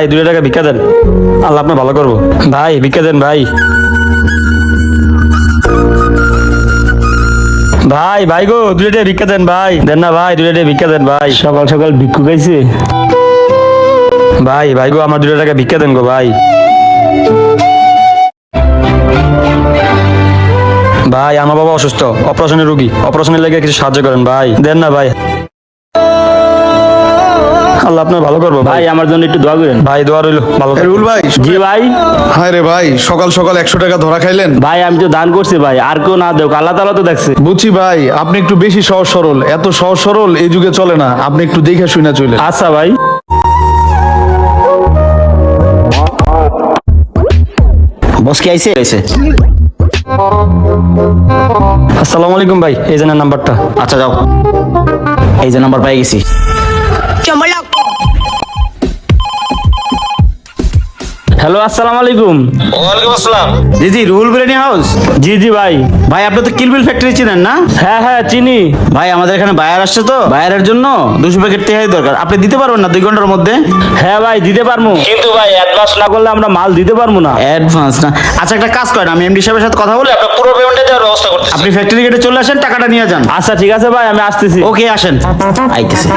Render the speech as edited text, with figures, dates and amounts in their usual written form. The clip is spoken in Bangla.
ভাই 2 টাকা ভিক্ষা দেন, আল্লাহ আপনার ভালো করবো। ভাই ভিক্ষা দেন ভাই। ভাই ভাই গো 2 টাকা ভিক্ষা দেন ভাই, দেন না ভাই 2 টাকা ভিক্ষা দেন ভাই। সকাল সকাল ভিক্ষু খাইছে। ভাই ভাই গো আমার 2 টাকা ভিক্ষা দেন গো ভাই। ভাই আমার বাবা অসুস্থ, অপারেশনের রোগী, অপারেশনের লেগে কিছু সাহায্য করেন ভাই, দেন না ভাই, আল্লাহ আপনার ভালো করবো ভাই। ভাই আমার জন্য একটু দোয়া করেন। ভাই দোয়া রইলো, ভালো থাকবেন। রুল ভাই, জি ভাই। হায় রে ভাই, সকাল সকাল 100 টাকা ধরা খাইলেন। ভাই আমি তো দান করছি ভাই, আর কেউ না দেখ, আল্লাহ তাআলা তো দেখছে। বুঝছি ভাই, আপনি একটু বেশি সহজ সরল, এত সহজ সরল এই যুগে চলে না, আপনি একটু দেখে শুনে চলে। আচ্ছা ভাই। বস কি আইছে? আসসালামু আলাইকুম ভাই, এই জনের নাম্বারটা। আচ্ছা যাও, এই যে নাম্বার পাই গেছি। হ্যালো আসসালামু আলাইকুম। ওয়ালাইকুম আসসালাম। জি জি, রুহুল বিরিয়ানি হাউস। জি জি ভাই। ভাই আপনি তো কিলবিল ফ্যাক্টরি চিনেন না? হ্যাঁ হ্যাঁ চিনি। ভাই আমাদের এখানে বায়ার আসছে, তো বায়ারের জন্য 200 প্যাকেট তেহাই দরকার। আপনি দিতে পারবেন না 2 ঘন্টার মধ্যে? হ্যাঁ ভাই দিতে পারবো, কিন্তু ভাই অ্যাডভান্স না করলে আমরা মাল দিতে পারবো না। অ্যাডভান্স না? আচ্ছা একটা কাজ করেন, আমি এমডি সাহেবের সাথে কথা বলে আপনার পুরো পেমেন্টটা দেওয়ার ব্যবস্থা করতেছি। আপনি ফ্যাক্টরি গেটে চলে আসেন, টাকাটা নিয়ে যান। আচ্ছা ঠিক আছে ভাই, আমি আসতেছি। ওকে আসেন, আইতেছি।